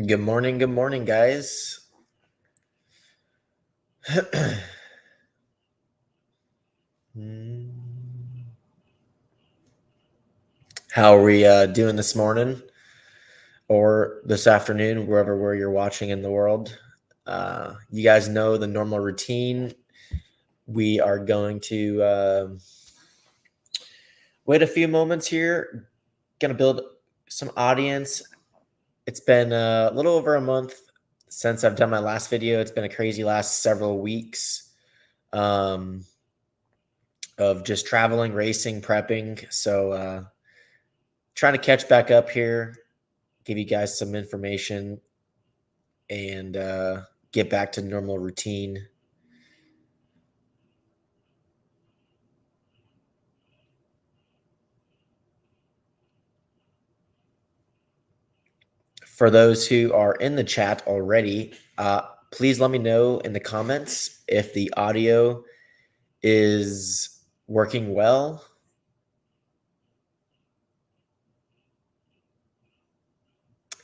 Good morning, guys. How are we doing this morning or this afternoon, where you're watching in the world? You guys know the normal routine. We are going to wait a few moments here. Going to build some audience. It's been a little over a month since I've done my last video. It's been a crazy last several weeks. Of just traveling, racing, prepping. So trying to catch back up here, give you guys some information, and get back to normal routine. For those who are in the chat already, please let me know in the comments if the audio is working well.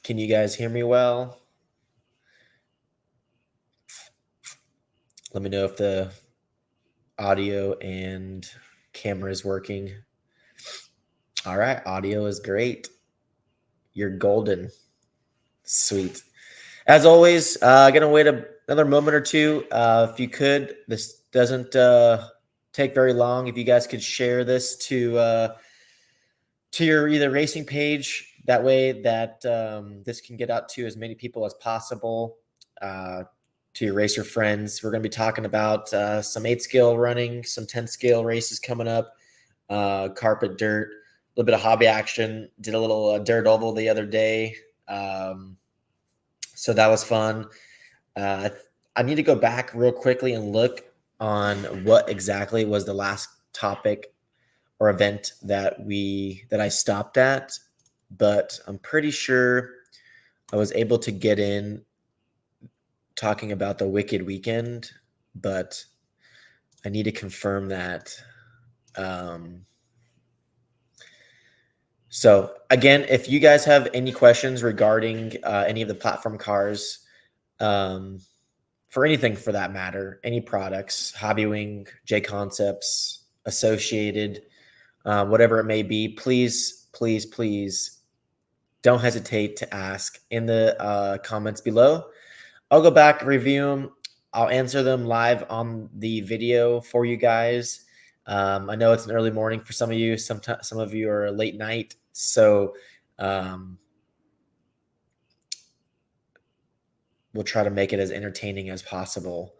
Can you guys hear me well? Let me know if the audio and camera is working. All right, audio is great. You're golden. Sweet. As always, gonna wait another moment or two. If you could, this doesn't take very long. If you guys could share this to your either racing page, that way that this can get out to as many people as possible. To your racer friends, we're gonna be talking about some 8-scale running, some 10-scale races coming up, carpet, dirt, a little bit of hobby action. Did a little dirt oval the other day. So that was fun. I need to go back real quickly and look on what exactly was the last topic or event that I stopped at, but I'm pretty sure I was able to get in talking about the Wicked Weekend, but I need to confirm that. So again, if you guys have any questions regarding any of the platform cars, for anything for that matter, any products, Hobbywing, J Concepts, Associated, whatever it may be, please don't hesitate to ask in the comments below. I'll go back, review them. I'll answer them live on the video for you guys. I know it's an early morning for some of you. Some of you are late night. So we'll try to make it as entertaining as possible.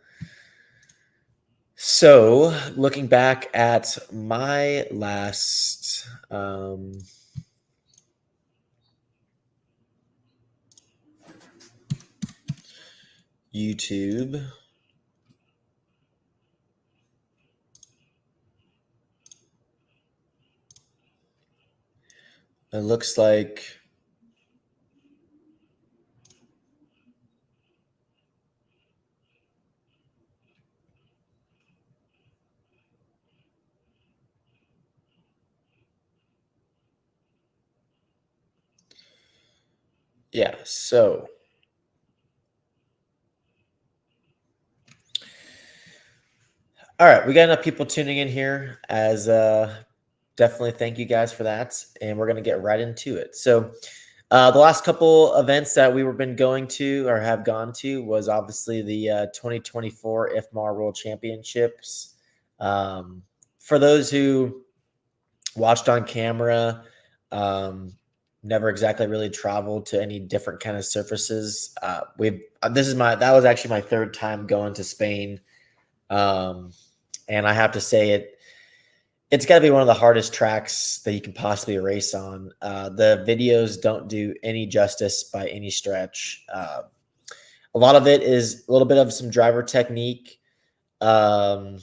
So looking back at my last YouTube, it looks like yeah, so all right, we got enough people tuning in here as definitely thank you guys for that. And we're going to get right into it. So the last couple events that we were been going to or have gone to was obviously the 2024 ifmar World Championships. For those who watched on camera, never exactly really traveled to any different kind of surfaces. That was actually my third time going to Spain. And I have to say It's got to be one of the hardest tracks that you can possibly race on. The videos don't do any justice by any stretch. A lot of it is a little bit of some driver technique. Um,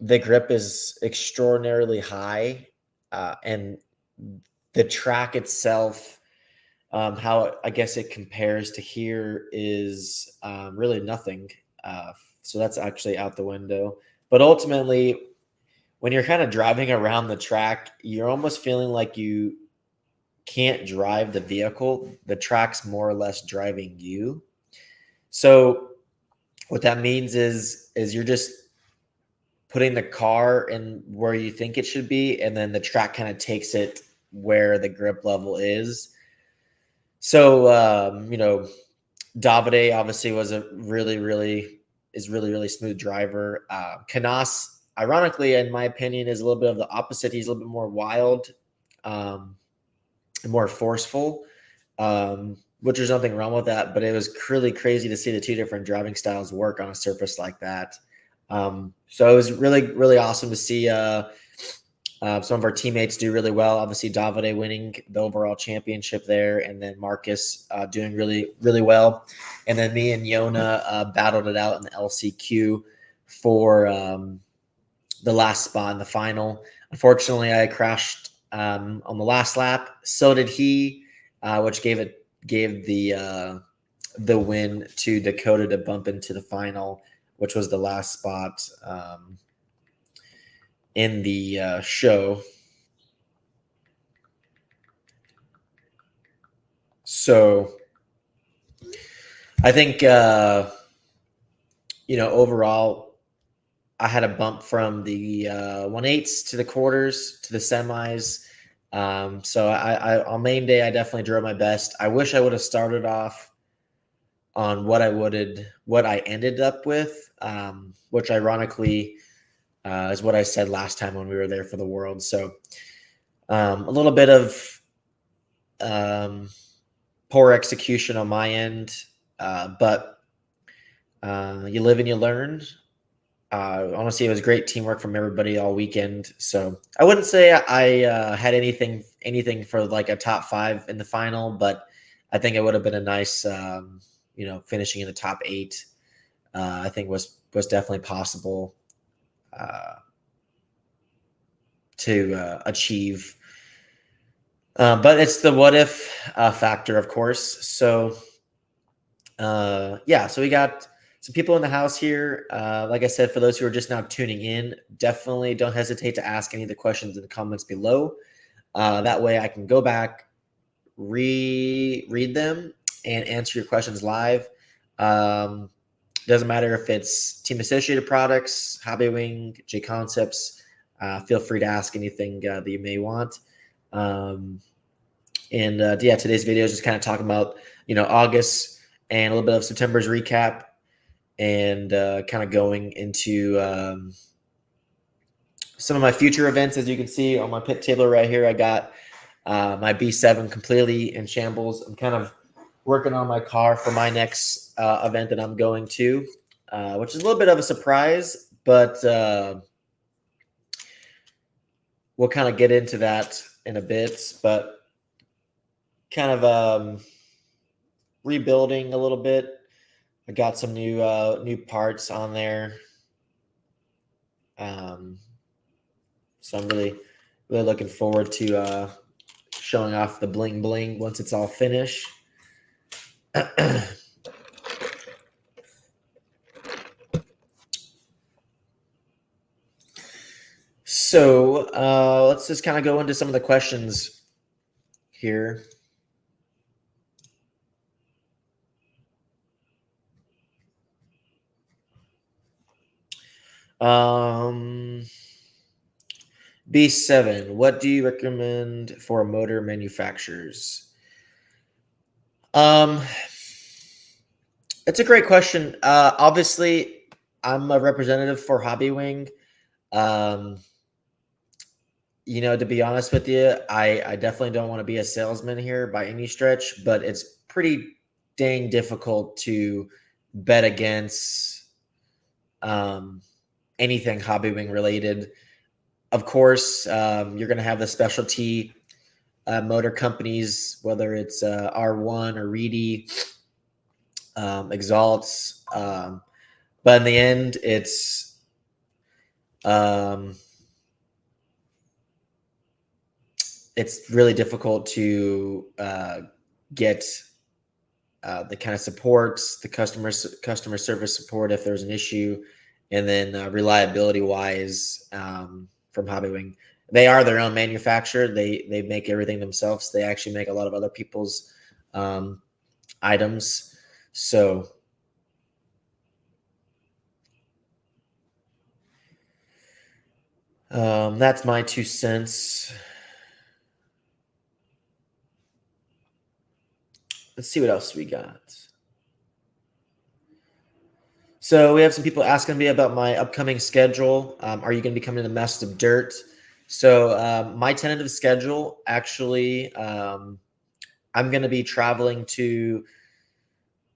the grip is extraordinarily high, and the track itself, how I guess it compares to here is really nothing. So that's actually out the window. But ultimately, when you're kind of driving around the track, you're almost feeling like you can't drive the vehicle. The track's more or less driving you. So what that means is you're just putting the car in where you think it should be, and then the track kind of takes it where the grip level is. So Davide obviously was a really smooth driver. Canas, ironically, in my opinion, is a little bit of the opposite. He's a little bit more wild, and more forceful, which there's nothing wrong with that. But it was really crazy to see the two different driving styles work on a surface like that. So it was really awesome to see some of our teammates do really well. Obviously, Davide winning the overall championship there, and then Marcus doing really well. And then me and Yona battled it out in the LCQ for the last spot in the final. Unfortunately, I crashed on the last lap. So did he, which gave the win to Dakota to bump into the final, which was the last spot in the show. So I think, overall, I had a bump from the 1/8 to the quarters to the semis. So I on main day, I definitely drove my best. I wish I would have started off on what I ended up with, which ironically is what I said last time when we were there for the World. So a little bit of poor execution on my end, but you live and you learn. Honestly, it was great teamwork from everybody all weekend. So I wouldn't say I had anything for like a top 5 in the final, but I think it would have been a nice, finishing in the top 8. I think was definitely possible to achieve. But it's the what if factor, of course. So so we got some people in the house here. Like I said, for those who are just now tuning in, definitely don't hesitate to ask any of the questions in the comments below. That way I can go back, read them, and answer your questions live. Doesn't matter if it's Team Associated Products, Hobbywing, J Concepts. Feel free to ask anything that you may want. Today's video is just kind of talking about, August and a little bit of September's recap, and kind of going into some of my future events. As you can see on my pit table right here, I got my B7 completely in shambles. I'm kind of working on my car for my next event that I'm going to, which is a little bit of a surprise, but we'll kind of get into that in a bit. But kind of rebuilding a little bit. I got some new parts on there. So I'm really looking forward to showing off the bling bling once it's all finished. So let's just kind of go into some of the questions here. B7, what do you recommend for motor manufacturers? It's a great question. Obviously, I'm a representative for Hobbywing. To be honest with you, I definitely don't want to be a salesman here by any stretch, but it's pretty dang difficult to bet against anything Hobbywing related. Of course, you're going to have the specialty motor companies, whether it's R1 or Reedy, Exalts. But in the end, um, it's really difficult to get the kind of supports, the customer service support if there's an issue, and then reliability wise from Hobbywing. They are their own manufacturer. They make everything themselves. They actually make a lot of other people's items. So that's my 2 cents. Let's see what else we got. So we have some people asking me about my upcoming schedule. Are you going to be coming to the Masters of Dirt? So my tentative schedule, actually, I'm going to be traveling to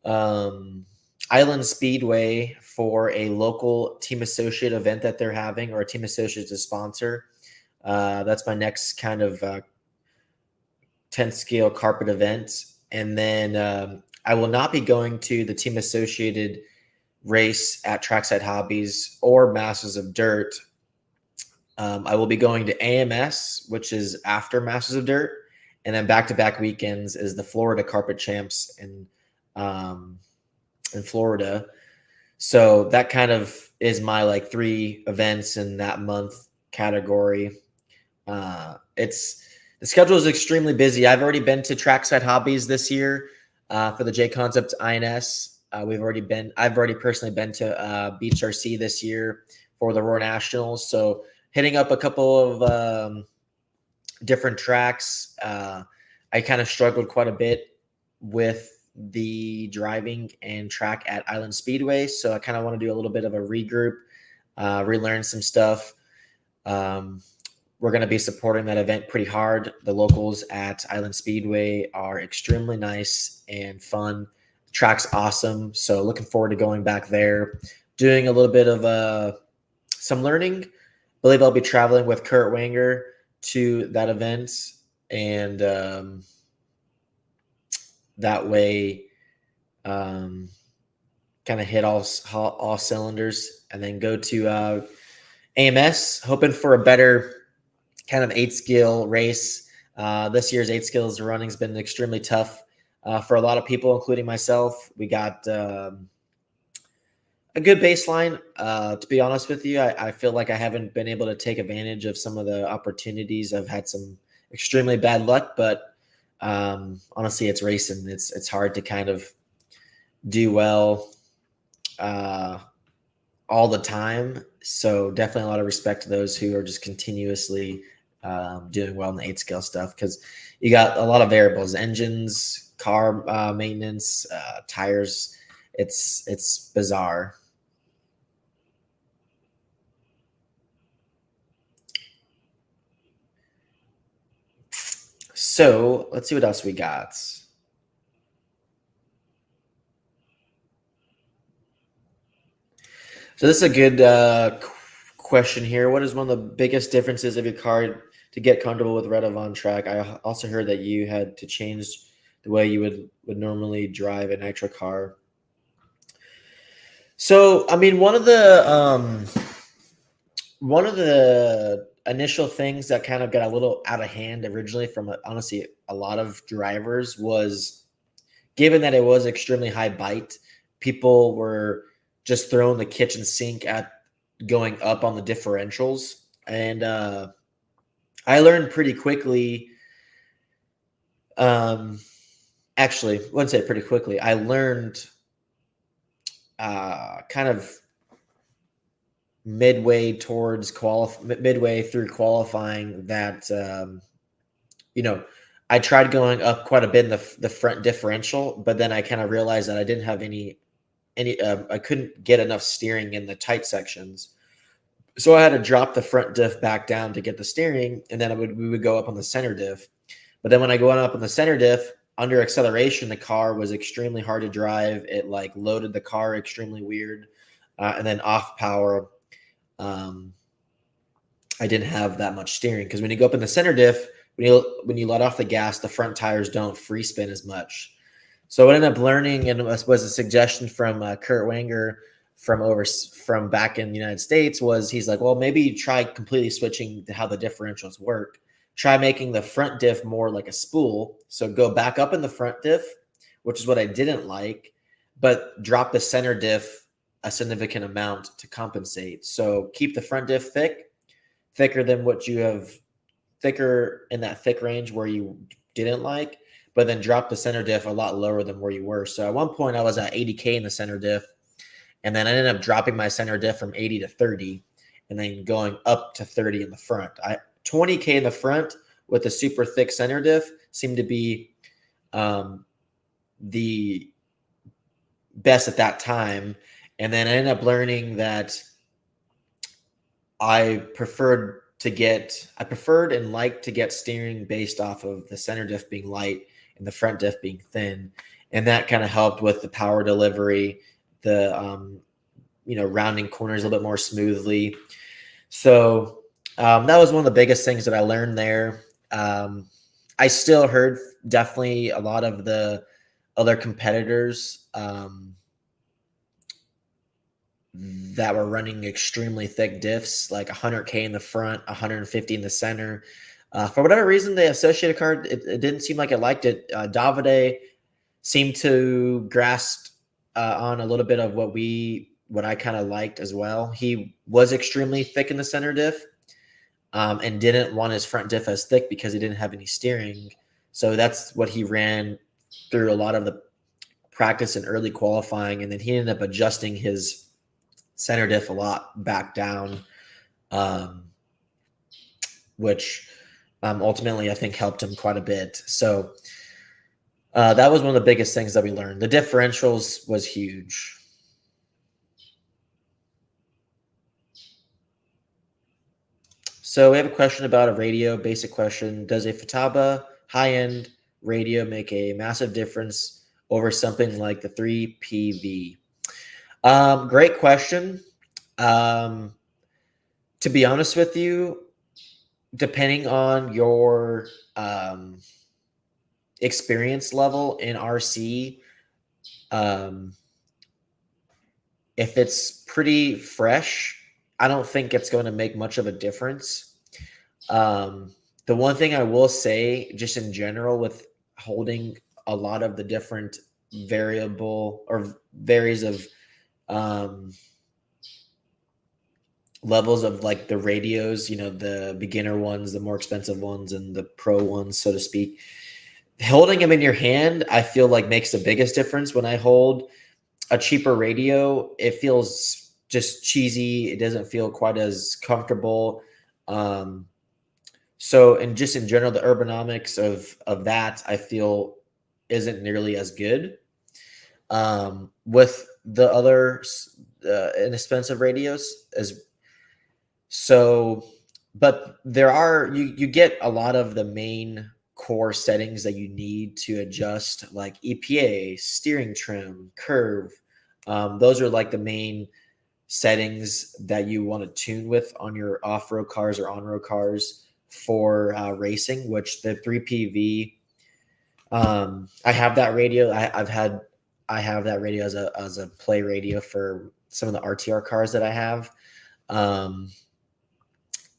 Island Speedway for a local Team Associate event that they're having, or a Team Associate to sponsor. That's my next kind of 10 scale carpet event. And then I will not be going to the Team Associated race at Trackside Hobbies or Masters of Dirt. I will be going to AMS, which is after Masters of Dirt, and then back-to-back weekends is the Florida Carpet Champs in Florida. So that kind of is my like 3 events in that month category. The schedule is extremely busy. I've already been to Trackside Hobbies this year for the J Concept INS. I've already personally been to Beach RC this year for the Roar Nationals. So hitting up a couple of different tracks. I kind of struggled quite a bit with the driving and track at Island Speedway. So I kind of want to do a little bit of a regroup, relearn some stuff. We're going to be supporting that event pretty hard. The locals at Island Speedway are extremely nice and fun. The track's awesome. So looking forward to going back there, doing a little bit of some learning. I believe I'll be traveling with Kurt Wanger to that event, and that way kind of hit all cylinders, and then go to AMS, hoping for a better kind of 8-skill race. This year's 8-skills running has been extremely tough for a lot of people, including myself. We got a good baseline. To be honest with you, I feel like I haven't been able to take advantage of some of the opportunities. I've had some extremely bad luck, but honestly, it's racing. It's hard to kind of do well all the time. So definitely a lot of respect to those who are just continuously doing well in the 8-scale stuff, because you got a lot of variables: engines, car maintenance, tires. It's bizarre. So let's see what else we got. So this is a good question here. What is one of the biggest differences of your car to get comfortable with Rev on track? I also heard that you had to change the way you would normally drive a nitro car. So, I mean, one of the initial things that kind of got a little out of hand originally from honestly a lot of drivers was, given that it was extremely high bite, people were just throwing the kitchen sink at going up on the differentials. And I learned pretty quickly, actually, I wouldn't say pretty quickly. I learned kind of midway through qualifying that I tried going up quite a bit in the front differential, but then I kind of realized that I didn't have any I couldn't get enough steering in the tight sections, so I had to drop the front diff back down to get the steering, and then we would go up on the center diff. But then when I go up on the center diff, under acceleration, the car was extremely hard to drive. It like loaded the car extremely weird, and then off power. I I didn't have that much steering, because when you go up in the center diff, when you let off the gas, the front tires don't free spin as much. So I ended up learning, and it was a suggestion from Kurt Wanger from back in the United States. Was he's like, well, maybe try completely switching to how the differentials work. Try making the front diff more like a spool. So go back up in the front diff, which is what I didn't like, but drop the center diff a significant amount to compensate. So keep the front diff thicker than what you have, thicker in that thick range where you didn't like, but then drop the center diff a lot lower than where you were. So at one point I was at 80K in the center diff, and then I ended up dropping my center diff from 80 to 30, and then going up to 30 in the front. 20K in the front with a super thick center diff seemed to be the best at that time. And then I ended up learning that I preferred and liked to get steering based off of the center diff being light and the front diff being thin. And that kind of helped with the power delivery, the, rounding corners a little bit more smoothly. So that was one of the biggest things that I learned there. I still heard definitely a lot of the other competitors that were running extremely thick diffs, like 100K in the front, 150 in the center. For whatever reason, the Associated car, it didn't seem like it liked it. Davide seemed to grasp on a little bit of what I kind of liked as well. He was extremely thick in the center diff, and didn't want his front diff as thick because he didn't have any steering. So that's what he ran through a lot of the practice and early qualifying. And then he ended up adjusting his center diff a lot back down, which ultimately I think helped him quite a bit. So that was one of the biggest things that we learned. The differentials was huge. So we have a question about a radio, basic question. Does a Futaba high-end radio make a massive difference over something like the 3PV? Great question. To be honest with you, depending on your experience level in RC, if it's pretty fresh, I don't think it's going to make much of a difference. The one thing I will say, just in general, with holding a lot of the different varies of levels of like the radios, the beginner ones, the more expensive ones, and the pro ones, so to speak. Holding them in your hand, I feel like makes the biggest difference. When I hold a cheaper radio, it feels just cheesy. It doesn't feel quite as comfortable. So, and just in general, the ergonomics of that, I feel, isn't nearly as good. With the other inexpensive radios, but there are, you get a lot of the main core settings that you need to adjust, like EPA, steering trim, curve. Those are like the main settings that you want to tune with on your off-road cars or on-road cars for racing, which the 3PV, I have that radio. I have that radio as a play radio for some of the RTR cars that I have.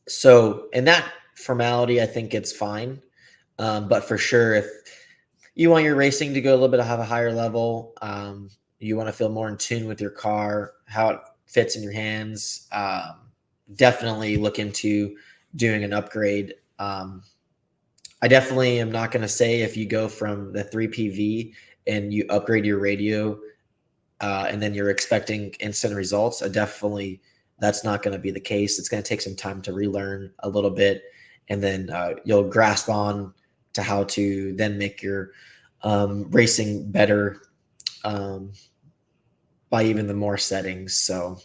So in that formality, I think it's fine. But for sure, if you want your racing to go a little bit, have a higher level, you want to feel more in tune with your car, how it fits in your hands, definitely look into doing an upgrade. I definitely am not going to say if you go from the 3PV and you upgrade your radio and then you're expecting instant results. That's not going to be the case. It's going to take some time to relearn a little bit, and then you'll grasp on to how to then make your racing better by even the more settings. So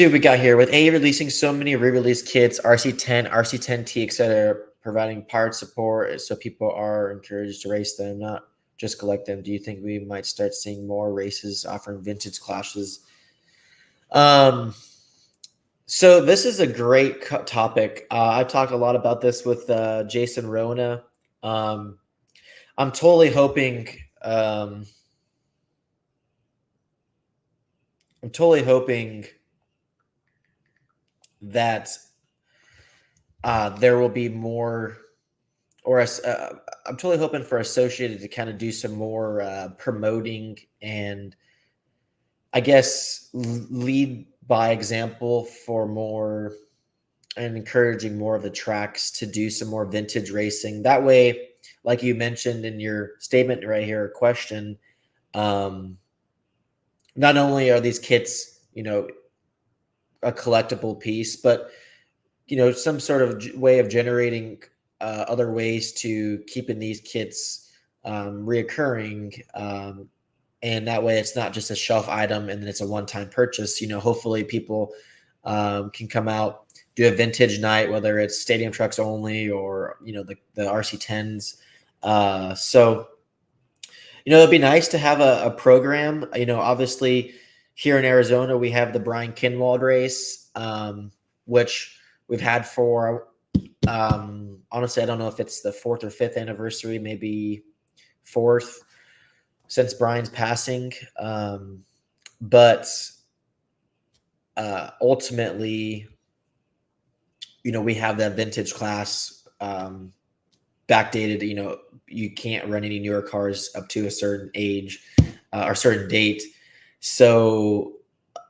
See what we got here. With A releasing so many re-release kits, RC10, RC10T, etc., providing part support so people are encouraged to race them, not just collect them. Do you think we might start seeing more races offering vintage classes? So this is a great topic. I talked a lot about this with Jason Rona. I'm totally hoping. I'm totally hoping that there will be more, or I'm totally hoping for Associated to kind of do some more promoting and, I guess, lead by example for more and encouraging more of the tracks to do some more vintage racing. That way, like you mentioned in your statement right here, question, um, not only are these kits, a collectible piece, but some sort of way of generating other ways to keeping these kits reoccurring, and that way it's not just a shelf item and then it's a one-time purchase. Hopefully people can come out, do a vintage night, whether it's stadium trucks only or the RC10s. So it'd be nice to have a program. Obviously here in Arizona we have the Brian Kinwald race, which we've had for honestly, I don't know if it's the 4th or 5th anniversary, maybe 4th since Brian's passing. But ultimately, we have that vintage class backdated. You can't run any newer cars up to a certain age or certain date. So,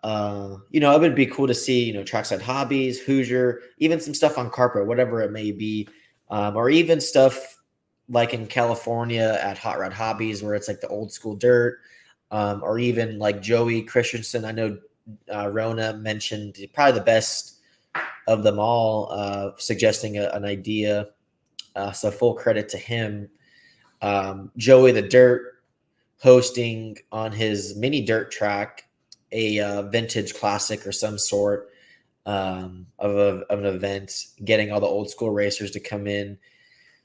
it would be cool to see, Trackside Hobbies, Hoosier, even some stuff on carpet, whatever it may be, or even stuff like in California at Hot Rod Hobbies, where it's like the old school dirt, or even like Joey Christensen. I know Rona mentioned probably the best of them all, suggesting an idea. So full credit to him. Joey the Dirt hosting on his mini dirt track a vintage classic or some sort of an event, getting all the old school racers to come in.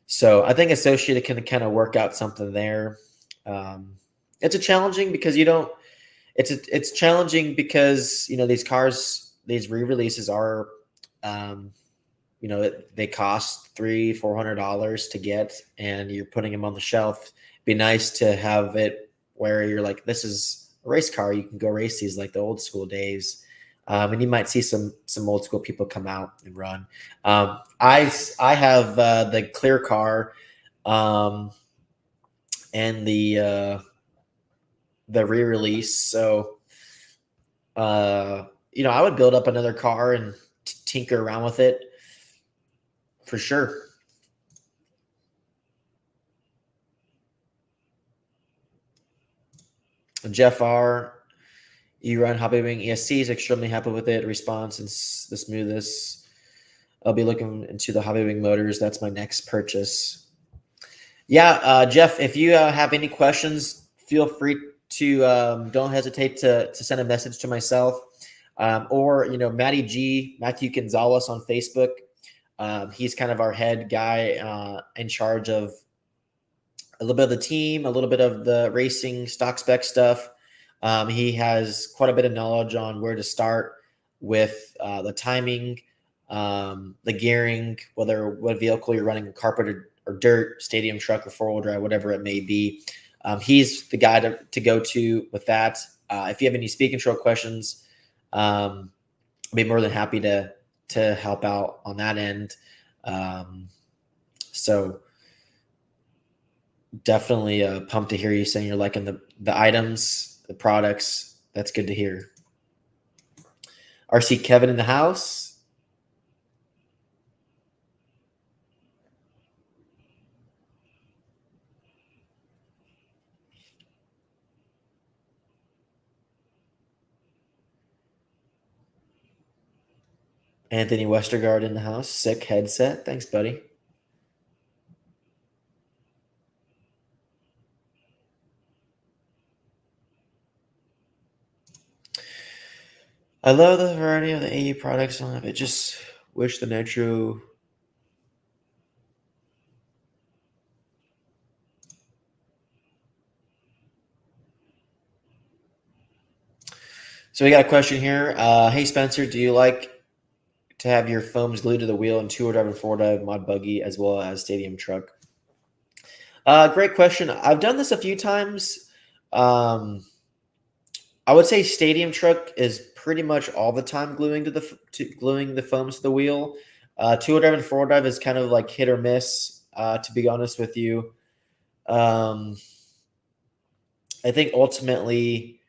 So I think Associated can kind of work out something there. It's a challenging because you don't. It's challenging because these cars, these re-releases are, they cost $300-$400 to get, and you're putting them on the shelf. It'd be nice to have it where you're like, this is a race car. You can go race these like the old school days. And you might see some old school people come out and run. I have the clear car, and the re-release. So I would build up another car and tinker around with it for sure. Jeff R. You run Hobby Wing ESC is extremely happy with it. Response and the smoothest. I'll be looking into the Hobby Wing motors. That's my next purchase. Yeah, Jeff, if you have any questions, feel free to don't hesitate to send a message to myself, or Matthew Gonzalez on Facebook. He's kind of our head guy in charge of a little bit of the team, a little bit of the racing stock spec stuff. He has quite a bit of knowledge on where to start with the timing, the gearing, what vehicle you're running, carpet or dirt, stadium truck or four-wheel drive, whatever it may be. He's the guy to go to with that. If you have any speed control questions, I'll be more than happy to help out on that end. So definitely pumped to hear you saying you're liking the items, the products. That's good to hear. RC Kevin in the house. Anthony Westergaard in the house. Sick headset. Thanks, buddy. I love the variety of the AE products on it. I just wish the Nitro. So we got a question here. Hey Spencer, do you like to have your foams glued to the wheel in two-wheel drive and four-wheel drive mod buggy as well as stadium truck? Great question. I've done this a few times. I would say stadium truck is pretty much all the time gluing the foams to the wheel. Two-wheel drive and four-wheel drive is kind of like hit or miss. To be honest with you, um, I think ultimately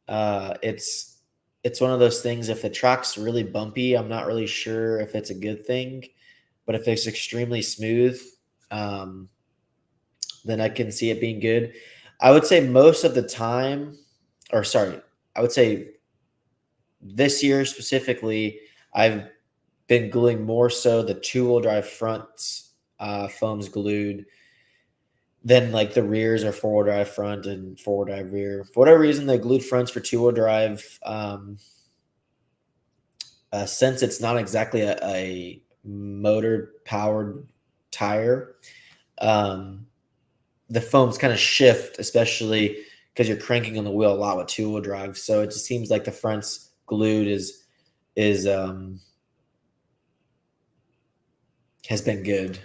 it's one of those things. If the track's really bumpy, I'm not really sure if it's a good thing. But if it's extremely smooth, um, then I can see it being good. I would say most of the time, or sorry, I would say this year specifically, I've been gluing more so the two-wheel drive fronts foams glued than like the rears or four-wheel drive front and four-wheel drive rear. For whatever reason, the glued fronts for two-wheel drive, since it's not exactly a motor-powered tire, the foams kind of shift, especially because you're cranking on the wheel a lot with two-wheel drive. So it just seems like the front's glued is has been good.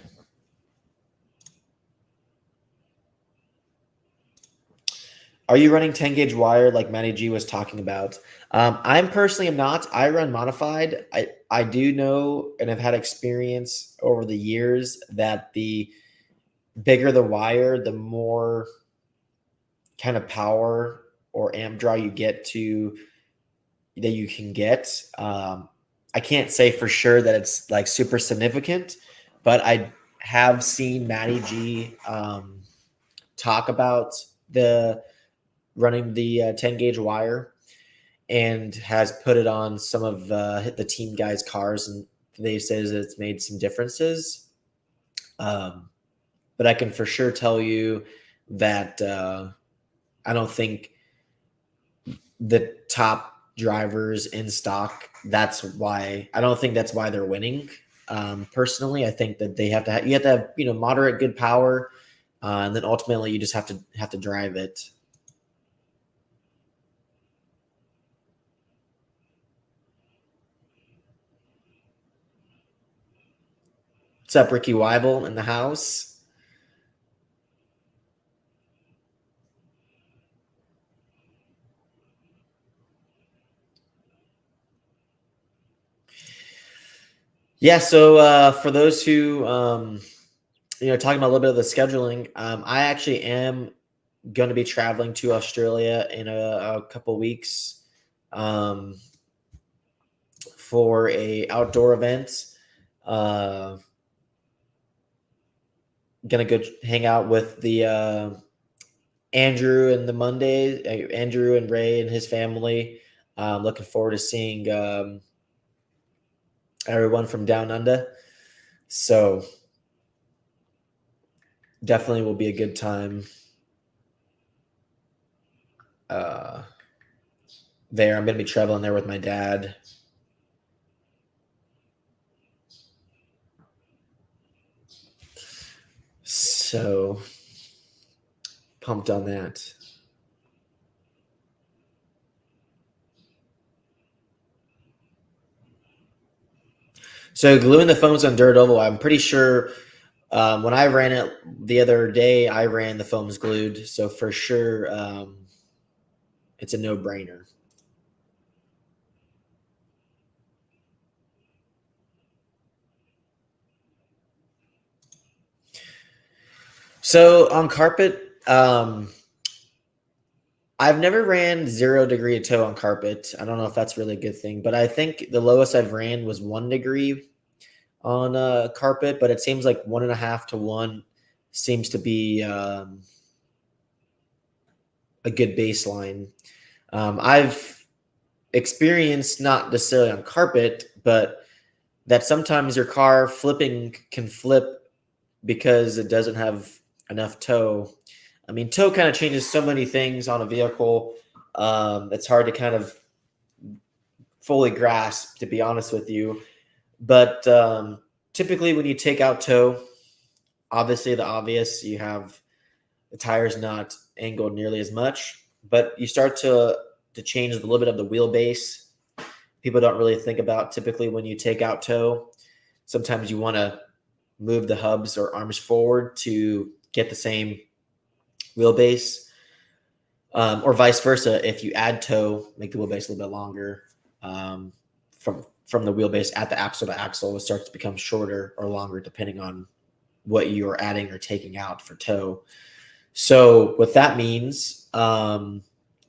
Are you running 10 gauge wire like Matty G was talking about? I'm personally am not. I run modified. I do know and have had experience over the years that the bigger the wire, the more kind of power or amp draw you get to that you can get. I can't say for sure that it's like super significant, but I have seen Matty G talk about the running the 10 gauge wire and has put it on some of the team guys' cars, and they says it's made some differences. But I can for sure tell you that I don't think the top drivers in stock. I don't think that's why they're winning. Personally, I think that they have to. You have to have moderate good power, and then ultimately you just have to drive it. What's up, Ricky Weibel in the house? Yeah. So for those who talking about a little bit of the scheduling, I actually am going to be traveling to Australia in a couple weeks for a outdoor event. Gonna go hang out with the Andrew and the Monday, Andrew and Ray and his family. Looking forward to seeing everyone from down under. So definitely will be a good time there. I'm going to be traveling there with my dad. So pumped on that. So gluing the foams on dirt oval, I'm pretty sure when I ran it the other day, I ran the foams glued. So for sure, it's a no-brainer. So on carpet, I've never ran 0 degree of toe on carpet. I don't know if that's really a good thing, but I think the lowest I've ran was 1 degree on carpet, but it seems like 1.5 to 1 seems to be a good baseline. I've experienced not necessarily on carpet, but that sometimes your car flipping can flip because it doesn't have enough toe. I mean, toe kind of changes so many things on a vehicle. It's hard to kind of fully grasp, to be honest with you. But typically when you take out toe, obviously the obvious, you have the tires not angled nearly as much, but you start to change a little bit of the wheelbase. People don't really think about typically when you take out toe. Sometimes you want to move the hubs or arms forward to get the same wheelbase, or vice versa. If you add toe, make the wheelbase a little bit longer. From the wheelbase at the axle to axle, it starts to become shorter or longer depending on what you are adding or taking out for toe. So what that means, when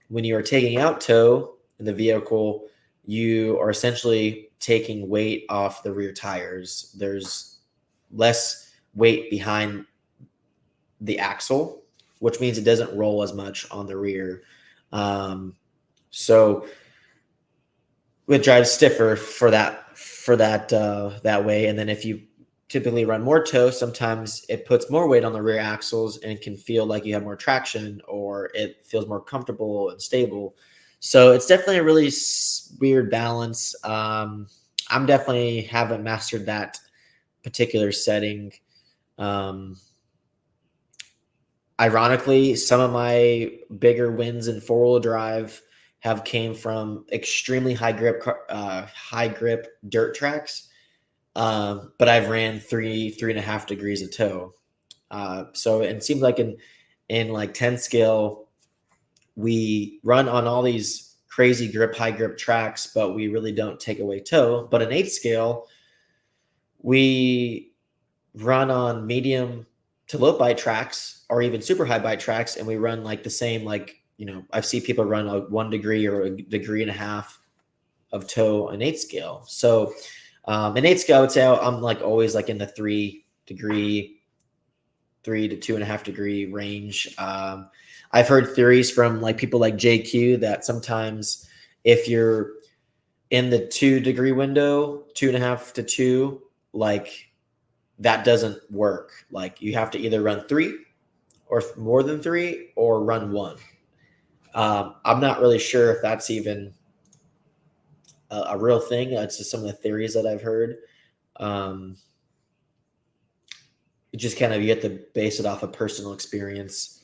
you are taking out toe in the vehicle, you are essentially taking weight off the rear tires. There's less weight behind the axle, which means it doesn't roll as much on the rear. So it drives stiffer for that way. And then if you typically run more toe, sometimes it puts more weight on the rear axles and can feel like you have more traction, or it feels more comfortable and stable. So it's definitely a really weird balance. I'm definitely haven't mastered that particular setting. Ironically, some of my bigger wins in four-wheel drive have came from extremely high grip dirt tracks. But I've ran 3.5 degrees of toe. So it seems like in like 10 scale, we run on all these crazy high grip tracks, but we really don't take away toe. But in 8 scale, we run on medium to low bite tracks or even super high bite tracks, and we run like the same, like, I've seen people run a 1 degree or 1.5 degrees of toe in 8 scale. So in 8 scale, I would say I'm like always like in the 3 to 2.5 degree range. I've heard theories from like people like JQ that sometimes if you're in the 2 degree window, 2.5 to 2, like that doesn't work. Like you have to either run 3 or more than 3 or run 1. I'm not really sure if that's even a real thing. It's just some of the theories that I've heard. It just kind of, you have to base it off of personal experience.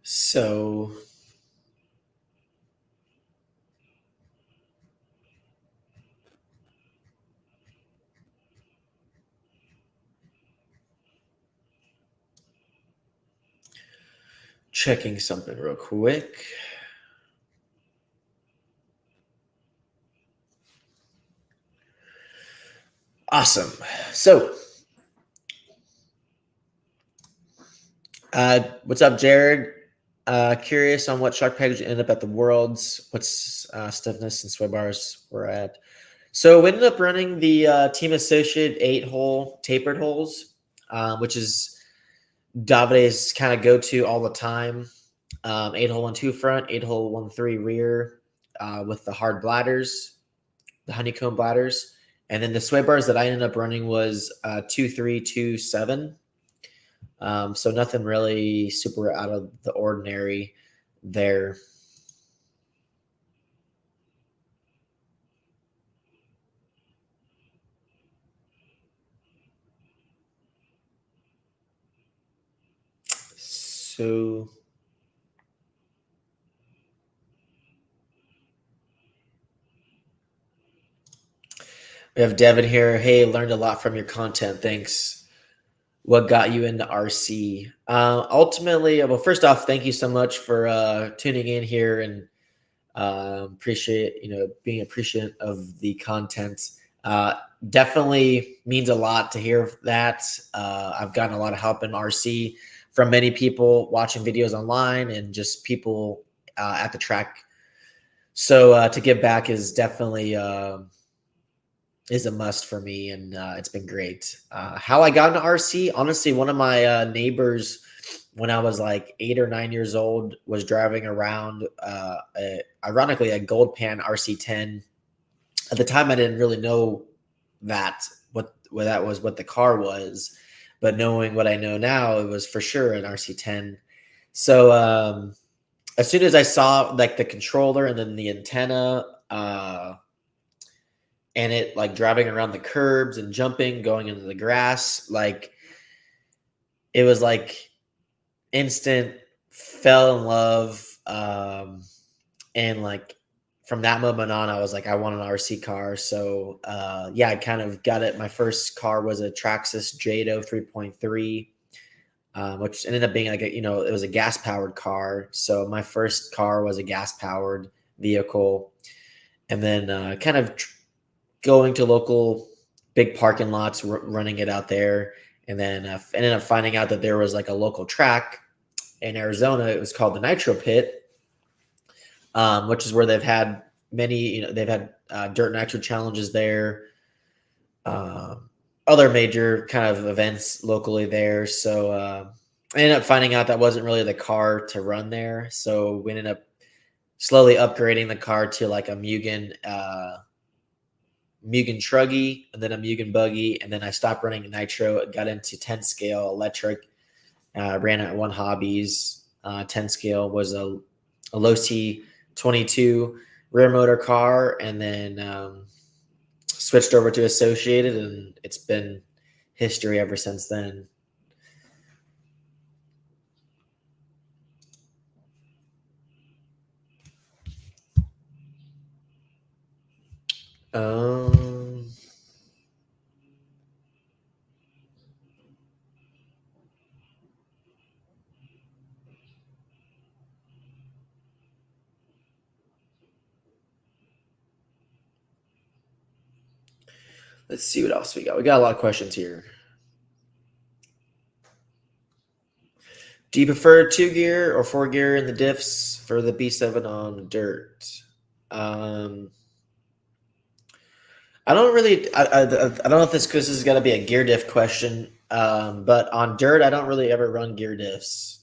So checking something real quick. Awesome. So, what's up, Jared? Curious on what shock package ended up at the Worlds. What's stiffness and sway bars we're at. So we ended up running the Team Associate 8-hole tapered holes, which is Davide's kind of go-to all the time. 8-hole 1-2 front, 8-hole 1-3 rear, with the hard bladders, the honeycomb bladders. And then the sway bars that I ended up running was 2-3, 2-7. So nothing really super out of the ordinary there. So we have Devin here. Hey, learned a lot from your content. Thanks. What got you into RC? Ultimately, well, first off, thank you so much for tuning in here, and appreciate being appreciative of the content. Definitely means a lot to hear that. I've gotten a lot of help in RC from many people watching videos online and just people at the track. So to give back is definitely is a must for me, and it's been great. How I got into RC, honestly, one of my neighbors, when I was like 8 or 9 years old, was driving around, ironically, a Gold Pan RC10 At the time, I didn't really know what that was, what the car was, but knowing what I know now, it was for sure an RC10. So as soon as I saw like the controller and then the antenna, and it like driving around the curbs and jumping, going into the grass, like it was like instant, fell in love. And like from that moment on, I was like, I want an RC car. So yeah, I kind of got it. My first car was a Traxxas Jado 3.3, which ended up being like it was a gas powered car. So my first car was a gas powered vehicle, and then kind of going to local big parking lots, running it out there, and then ended up finding out that there was like a local track in Arizona. It was called the Nitro Pit, which is where they've had many, they've had dirt nitro challenges there, other major kind of events locally there. So I ended up finding out that wasn't really the car to run there. So we ended up slowly upgrading the car to like a Mugen Truggy, and then a Mugen Buggy, and then I stopped running nitro, got into 10 scale electric, ran at One Hobbies. 10 scale was a Losi 22 rear motor car, and then switched over to Associated, and it's been history ever since then. Um, let's see what else we got. We got a lot of questions here. Do you prefer 2 gear or 4 gear in the diffs for the B7 on dirt? I don't really. I don't know if this is going to be a gear diff question, but on dirt, I don't really ever run gear diffs.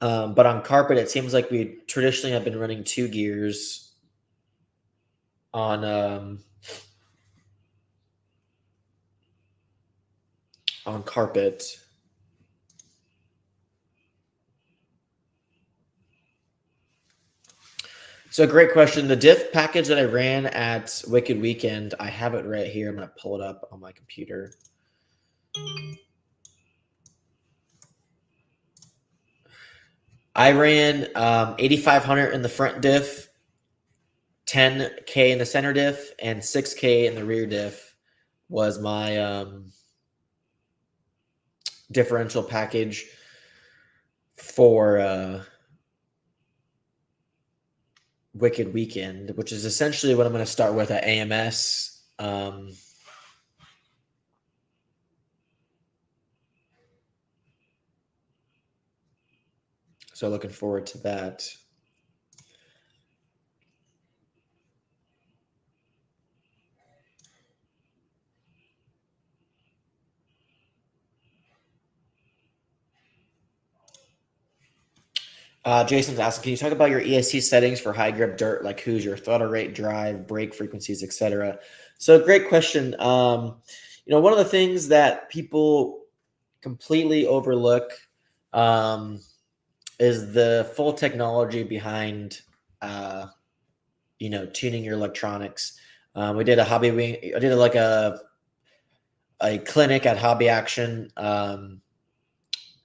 But on carpet, it seems like we traditionally have been running 2 gears on carpet. So great question. The diff package that I ran at Wicked Weekend, I have it right here. I'm going to pull it up on my computer. I ran 8,500 in the front diff, 10K in the center diff, and 6K in the rear diff was my differential package for Wicked Weekend, which is essentially what I'm going to start with at AMS. So looking forward to that. Jason's asking, can you talk about your ESC settings for high grip dirt, like who's your throttle rate, drive, brake frequencies, etc.? So great question. One of the things that people completely overlook is the full technology behind, tuning your electronics. We did I did like a clinic at Hobby Action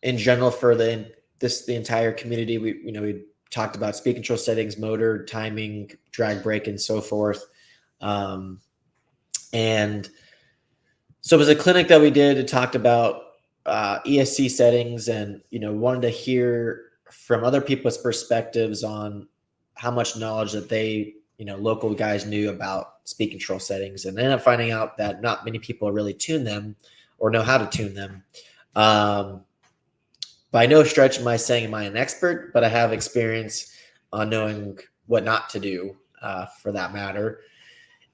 in general for the entire community. We talked about speed control settings, motor, timing, drag, brake, and so forth. And so it was a clinic that we did. It talked about ESC settings, and wanted to hear from other people's perspectives on how much knowledge that they, local guys knew about speed control settings, and ended up finding out that not many people really tune them or know how to tune them. By no stretch am I saying am I an expert, but I have experience on knowing what not to do for that matter.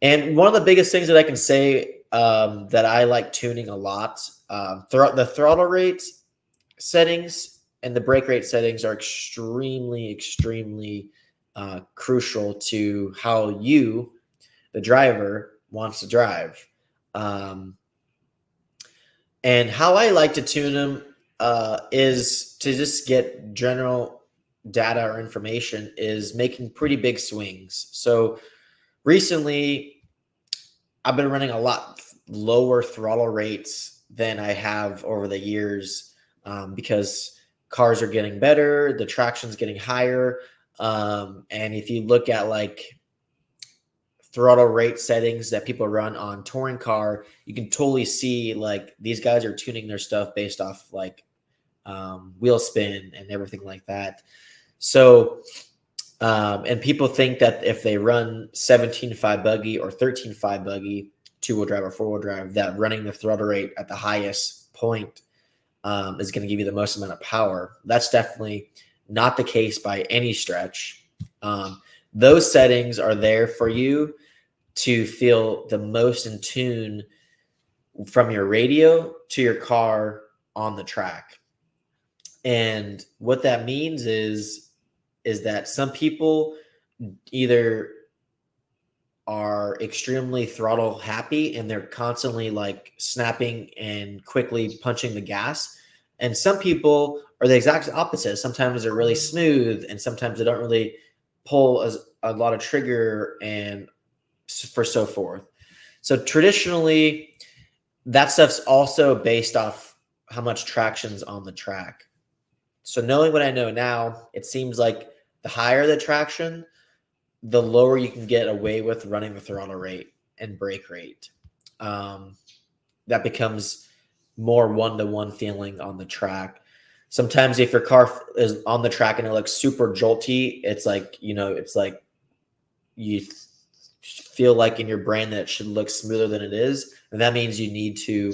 And one of the biggest things that I can say that I like tuning a lot, the throttle rate settings and the brake rate settings are extremely, extremely crucial to how you the driver wants to drive. And how I like to tune them is to just get general data or information, is making pretty big swings. So recently, I've been running a lot lower throttle rates than I have over the years, because cars are getting better, the traction's getting higher. And if you look at like throttle rate settings that people run on touring car, you can totally see like these guys are tuning their stuff based off like wheel spin and everything like that. So, and people think that if they run 17.5 buggy or 13.5 buggy, two-wheel drive or four-wheel drive, that running the throttle rate at the highest point is going to give you the most amount of power. That's definitely not the case by any stretch. Those settings are there for you to feel the most in tune from your radio to your car on the track. And what that means is that some people either are extremely throttle happy and they're constantly like snapping and quickly punching the gas. And some people are the exact opposite. Sometimes they're really smooth and sometimes they don't really pull a lot of trigger and so forth. So traditionally, that stuff's also based off how much traction's on the track. So knowing what I know now, it seems like the higher the traction, the lower you can get away with running the throttle rate and brake rate. That becomes more one-to-one feeling on the track. Sometimes if your car is on the track and it looks super jolty, it's like, it's like you feel like in your brain that it should look smoother than it is. And that means you need to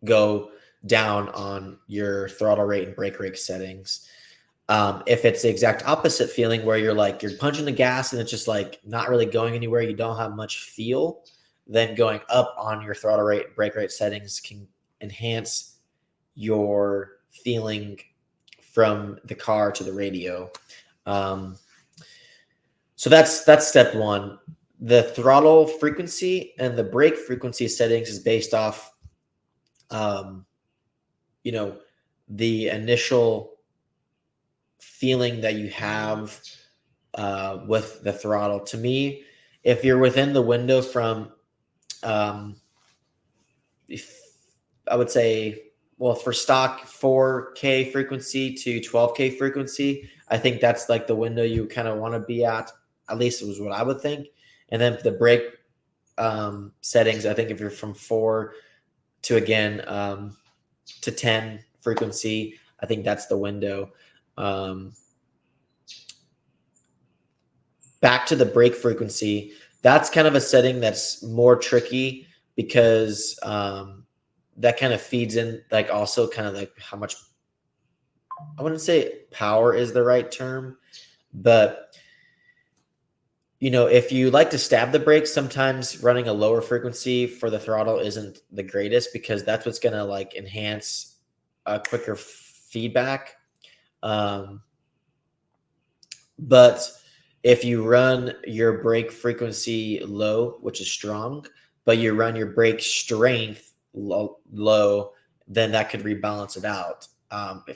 go down on your throttle rate and brake rate settings. If it's the exact opposite feeling where you're punching the gas and it's just like not really going anywhere, you don't have much feel, then going up on your throttle rate and brake rate settings can enhance your feeling from the car to the radio. So that's step one. The throttle frequency and the brake frequency settings is based off, the initial feeling that you have with the throttle. To me, if you're within the window from, I would say, well, for stock 4K frequency to 12K frequency, I think that's like the window you kind of want to be at least it was what I would think. And then the brake settings, I think if you're from 4 to, again, to 10 frequency, I think that's the window. Back to the brake frequency, that's kind of a setting that's more tricky because that kind of feeds in, like, also kind of like how much, I wouldn't say power is the right term, but if you like to stab the brakes, sometimes running a lower frequency for the throttle isn't the greatest because that's what's going to like enhance a quicker feedback. But if you run your brake frequency low, which is strong, but you run your brake strength low, then that could rebalance it out.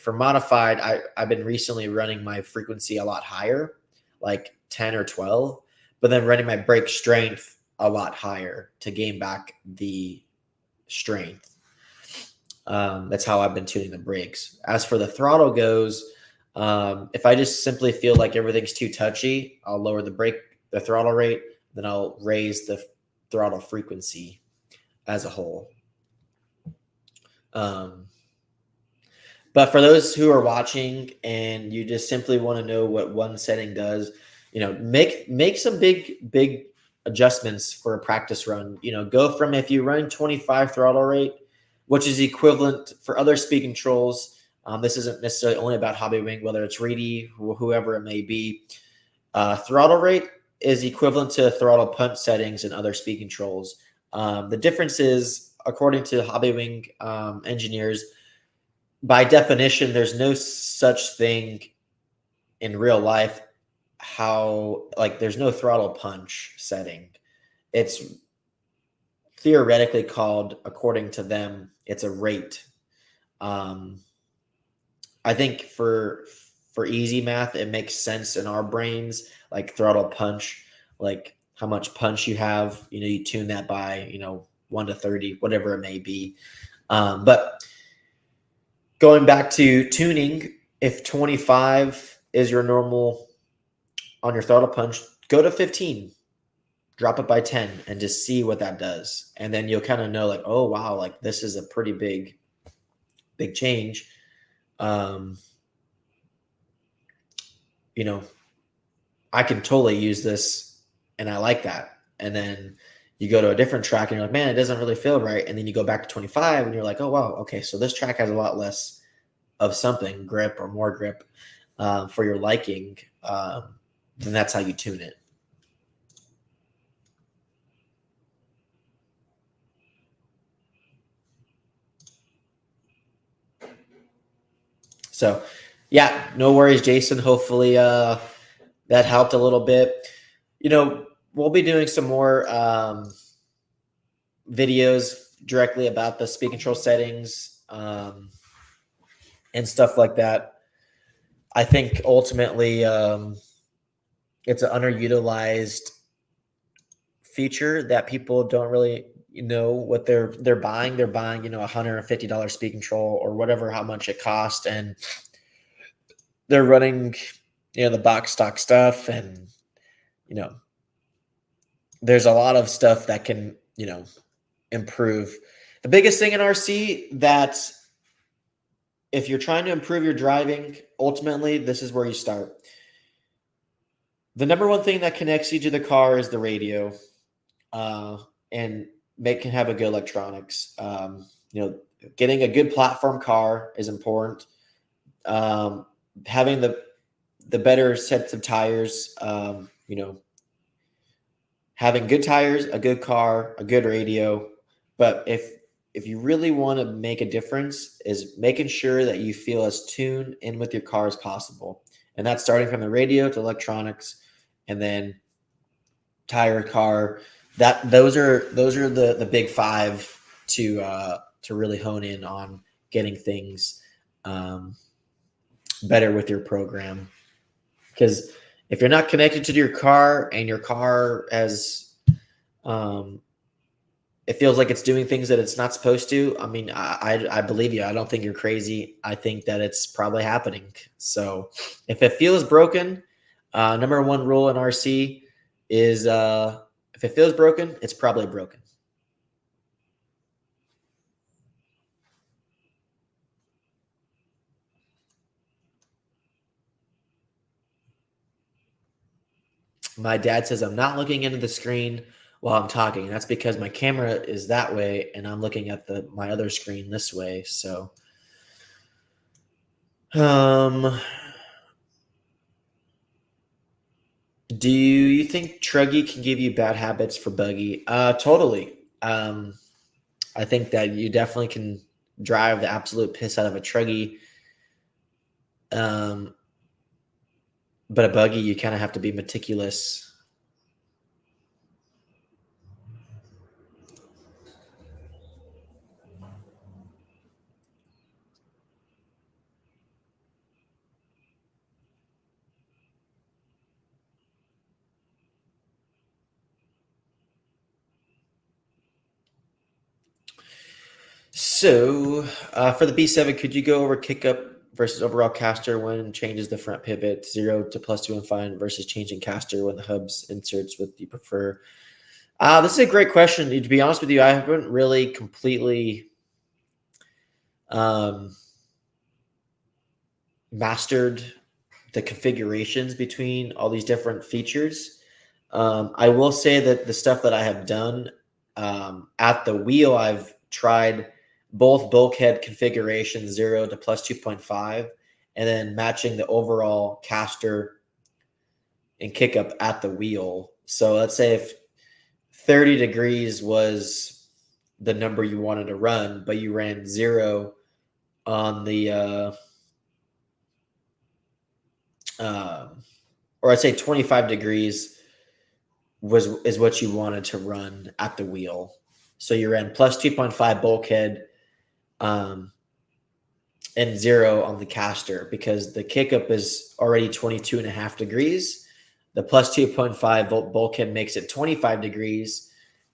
For modified, I've been recently running my frequency a lot higher, like 10 or 12, but then running my brake strength a lot higher to gain back the strength. That's how I've been tuning the brakes. As for the throttle goes, if I just simply feel like everything's too touchy, I'll lower the throttle rate, then I'll raise the throttle frequency as a whole. But for those who are watching and you just simply want to know what one setting does, make some big adjustments for a practice run. Go from, if you run 25 throttle rate, which is equivalent for other speed controls. This isn't necessarily only about Hobbywing, whether it's Reedy, whoever it may be. Throttle rate is equivalent to throttle punch settings and other speed controls. The difference is, according to Hobbywing engineers, by definition, there's no such thing in real life how, like, there's no throttle punch setting. It's theoretically called, according to them, it's a rate. Um, I think for easy math, it makes sense in our brains, like throttle punch, like how much punch you have. You tune that by 1 to 30, whatever it may be. But going back to tuning, if 25 is your normal on your throttle punch, go to 15, drop it by 10, and just see what that does. And then you'll kind of know, like, oh wow, like this is a pretty big change. Um, you know, I can totally use this and I like that. And then you go to a different track and you're like, man, it doesn't really feel right. And then you go back to 25 and you're like, oh wow, okay, so this track has a lot less of something, grip or more grip, for your liking. Then that's how you tune it. So yeah, no worries, Jason. Hopefully that helped a little bit. We'll be doing some more videos directly about the speed control settings, and stuff like that. I think ultimately it's an underutilized feature that people don't really know what they're buying. They're buying $150 speed control or whatever, how much it costs, and they're running the box stock stuff, and there's a lot of stuff that can improve. The biggest thing in RC that if you're trying to improve your driving, ultimately this is where you start. The number one thing that connects you to the car is the radio, and can have a good electronics. Getting a good platform car is important. Having the better sets of tires, having good tires, a good car, a good radio. But if you really want to make a difference, is making sure that you feel as tuned in with your car as possible. And that's starting from the radio to electronics, and then tire, car. Those are the big five to really hone in on getting things better with your program. Because if you're not connected to your car and your car has it feels like it's doing things that it's not supposed to, I mean, I believe you. I don't think you're crazy. I think that it's probably happening. So if it feels broken, number one rule in RC is if it feels broken, it's probably broken. My dad says I'm not looking into the screen while I'm talking. And that's because my camera is that way and I'm looking at my other screen this way. So do you think truggy can give you bad habits for buggy? Totally. I think that you definitely can drive the absolute piss out of a truggy. But a buggy, you kind of have to be meticulous. So for the B7, could you go over kickup versus overall caster when changes the front pivot 0 to +2 and fine versus changing caster when the hubs inserts? What do you prefer? This is a great question. To be honest with you, I haven't really completely mastered the configurations between all these different features. I will say that the stuff that I have done at the wheel, I've tried both bulkhead configuration 0 to +2.5, and then matching the overall caster and kickup at the wheel. So let's say if 30 degrees was the number you wanted to run, but you ran 0 on the or I'd say 25 degrees is what you wanted to run at the wheel. So you ran plus 2.5 bulkhead and 0 on the caster, because the kickup is already 22.5 degrees. The plus 2.5 volt bulkhead makes it 25 degrees,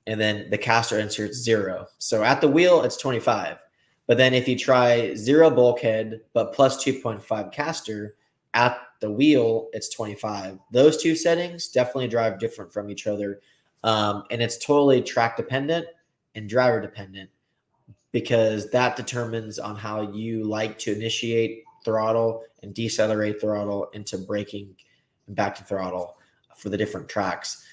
and then the caster inserts 0. So at the wheel, it's 25. But then if you try 0 bulkhead, but plus 2.5 caster, at the wheel, it's 25. Those two settings definitely drive different from each other. And it's totally track dependent and driver dependent, because that determines on how you like to initiate throttle and decelerate throttle into braking and back to throttle for the different tracks.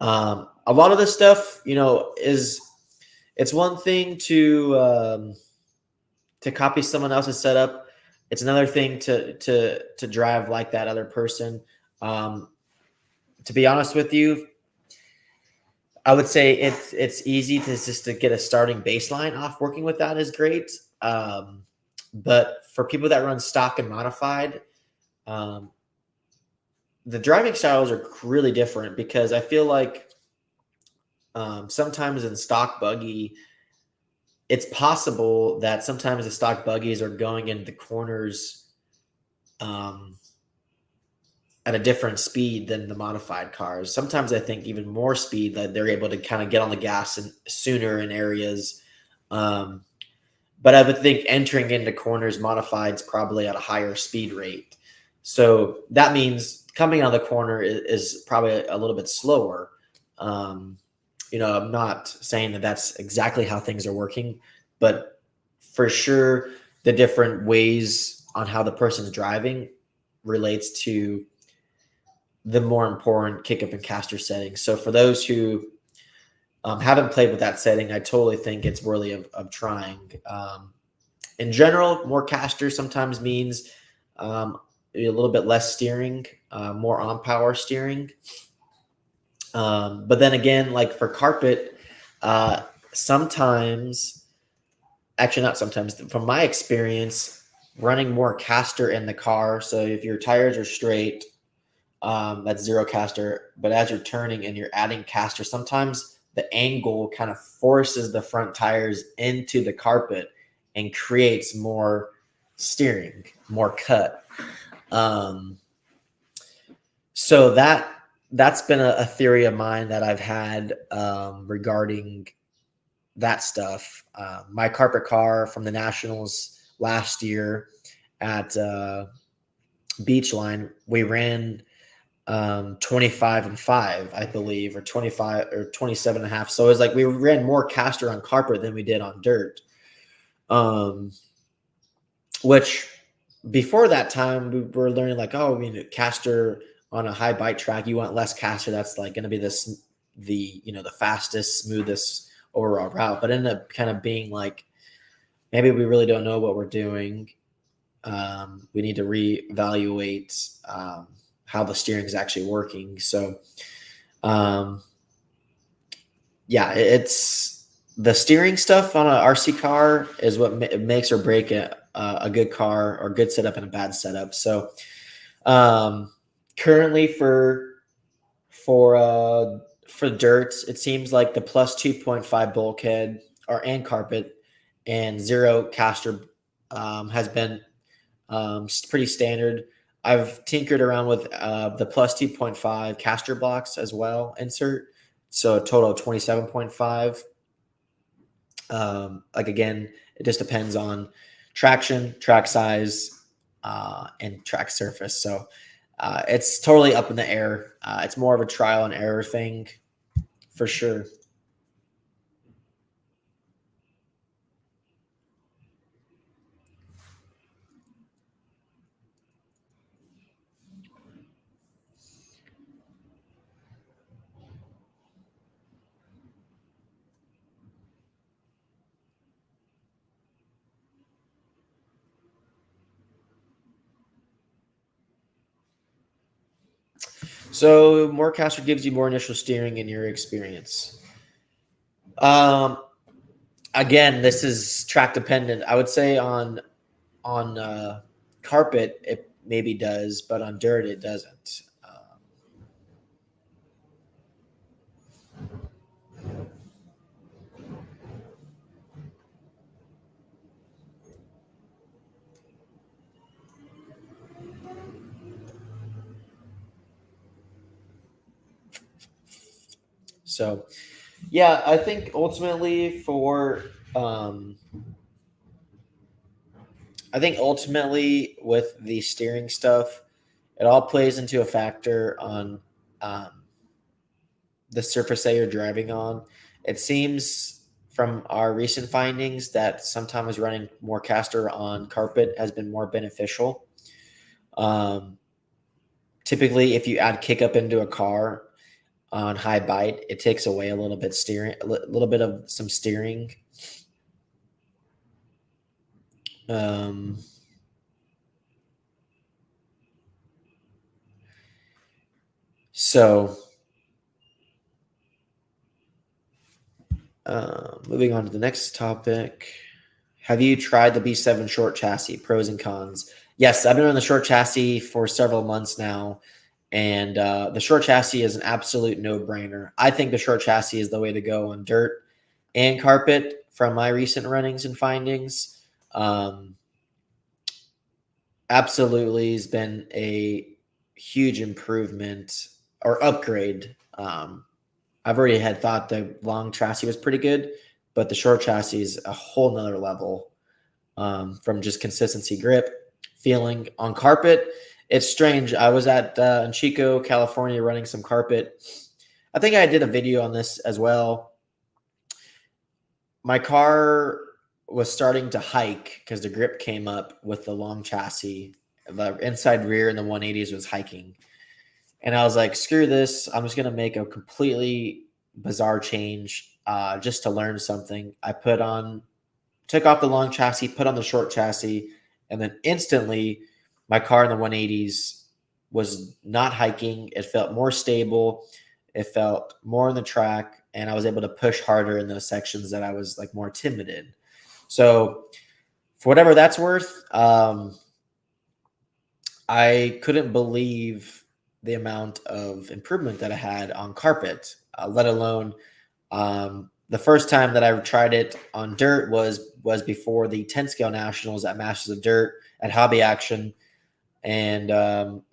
A lot of this stuff, it's one thing to copy someone else's setup. It's another thing to drive like that other person. To be honest with you, I would say it's easy to get a starting baseline off. Working with that is great. But for people that run stock and modified, the driving styles are really different, because I feel like sometimes in stock buggy, it's possible that sometimes the stock buggies are going into the corners at a different speed than the modified cars. Sometimes I think even more speed, that they're able to kind of get on the gas sooner in areas. But I would think entering into corners modified is probably at a higher speed rate. So that means coming out of the corner is probably a little bit slower. I'm not saying that that's exactly how things are working, but for sure, the different ways on how the person's driving relates to the more important kickup and caster settings. So for those who haven't played with that setting, I totally think it's worthy of trying. In general, more caster sometimes means a little bit less steering, more on power steering. But then again, like for carpet, sometimes, actually not sometimes, from my experience, running more caster in the car. So if your tires are straight, that's 0 caster. But as you're turning and you're adding caster, sometimes the angle kind of forces the front tires into the carpet and creates more steering, more cut. So that's been a theory of mine that I've had regarding that stuff. My carpet car from the Nationals last year at Beachline, we ran 25 and 5, I believe, or 25 or 27 and a half. So it was like we ran more caster on carpet than we did on dirt. Which before that time, we were learning like, oh, I mean, caster on a high bike track, you want less caster. That's like going to be the fastest, smoothest overall route. But ended up kind of being like, maybe we really don't know what we're doing. We need to reevaluate how the steering is actually working. So, it's the steering stuff on an RC car is what makes or break a good car or good setup and a bad setup. So, currently for dirt, it seems like the plus 2.5 bulkhead and carpet and 0 caster has been pretty standard. I've tinkered around with the plus 2.5 caster blocks as well, insert. So a total of 27.5. Like again, it just depends on traction, track size, and track surface. So it's totally up in the air. It's more of a trial and error thing for sure. So more caster gives you more initial steering in your experience. Um, Again, this is track dependent. I would say on carpet it maybe does, but on dirt it doesn't. So yeah, I think ultimately for I think ultimately with the steering stuff, it all plays into a factor on um, the surface that you're driving on. It seems from our recent findings that sometimes running more caster on carpet has been more beneficial. Um, Typically, if you add kickup into a car on high bite, it takes away a little bit steering, a little bit of some steering. Um, so moving on to the next topic. Have you tried the B7 short chassis? Pros and cons. Yes, I've been on the short chassis for several months now, and the short chassis is an absolute no-brainer. I think the short chassis is the way to go on dirt and carpet from my recent runnings and findings. Um, Absolutely has been a huge improvement or upgrade. I've already had thought the long chassis was pretty good, but the short chassis is a whole nother level from just consistency, grip, feeling on carpet. It's strange. I was at in Chico, California, running some carpet. I think I did a video on this as well. My car was starting to hike because the grip came up with the long chassis. The inside rear in the 180s was hiking. And I was like, screw this. I'm just going to make a completely bizarre change just to learn something. Took off the long chassis, put on the short chassis, and then instantly my car in the 180s was not hiking. It felt more stable. It felt more on the track, and I was able to push harder in those sections that I was like more timid in. So for whatever that's worth, I couldn't believe the amount of improvement that I had on carpet, let alone the first time that I tried it on dirt was before the 10 scale nationals at Masters of Dirt at Hobby Action. And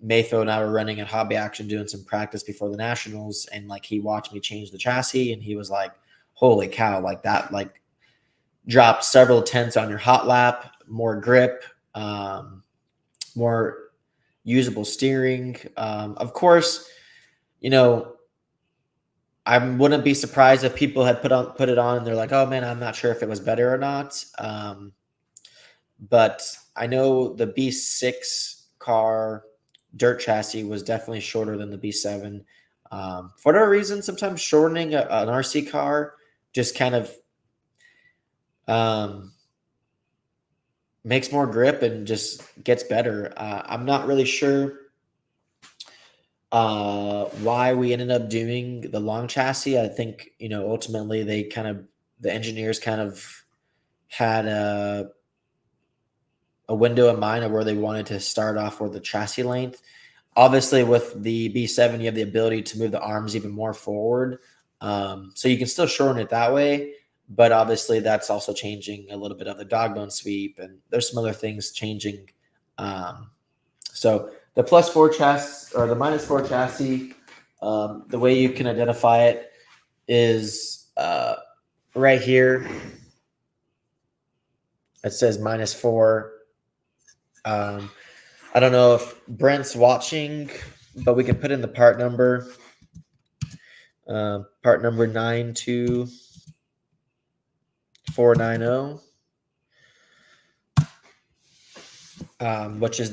Maytho and I were running at Hobby Action doing some practice before the nationals. And like he watched me change the chassis and he was like, holy cow, like that, like dropped several tenths on your hot lap, more grip, more usable steering. Of course, you know, I wouldn't be surprised if people had put it on and they're like, "Oh man, I'm not sure if it was better or not." But I know the B6 car dirt chassis was definitely shorter than the B7. For whatever reason, sometimes shortening an RC car just kind of um, makes more grip and just gets better. I'm not really sure why we ended up doing the long chassis. I think, ultimately the engineers kind of had a window in mind of where they wanted to start off with the chassis length. Obviously with the B7 you have the ability to move the arms even more forward, so you can still shorten it that way, but obviously that's also changing a little bit of the dog bone sweep, and there's some other things changing. So the +4 chassis or the -4 chassis, the way you can identify it is right here. It says -4. I don't know if Brent's watching, but we can put in the part number. Part number 92490, which is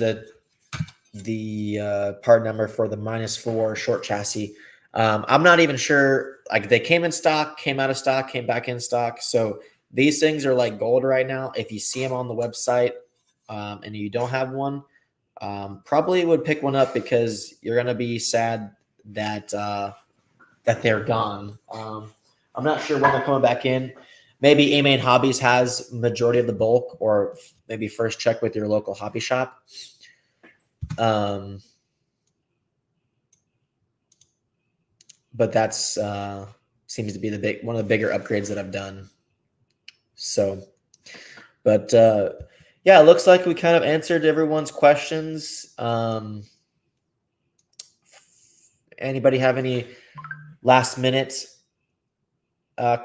the part number for the -4 short chassis. I'm not even sure. Like they came in stock, came out of stock, came back in stock. So these things are like gold right now. If you see them on the website and you don't have one, probably would pick one up because you're gonna be sad that that they're gone. I'm not sure when they're coming back in. Maybe A-Main Hobbies has majority of the bulk, or maybe first check with your local hobby shop. But that's seems to be one of the bigger upgrades that I've done. So, but yeah, it looks like we kind of answered everyone's questions. Anybody have any last minute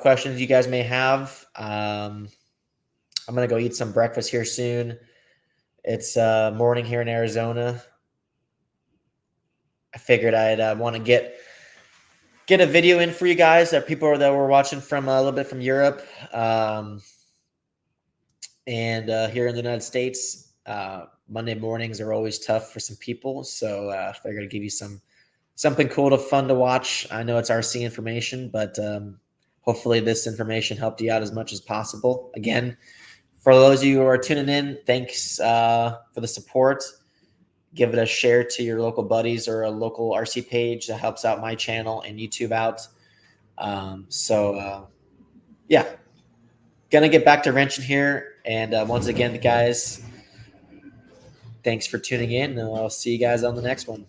questions you guys may have. I'm going to go eat some breakfast here soon. It's morning here in Arizona. I figured I'd want to get a video in for you guys. People that were watching from a little bit from Europe and here in the United States. Monday mornings are always tough for some people, so I figured I'd give you something cool to fun to watch. I know it's RC information, but hopefully this information helped you out as much as possible. Again, for those of you who are tuning in, thanks for the support. Give it a share to your local buddies or a local RC page. That helps out my channel and YouTube out. Yeah, gonna get back to wrenching here. And once again, guys, thanks for tuning in. And I'll see you guys on the next one.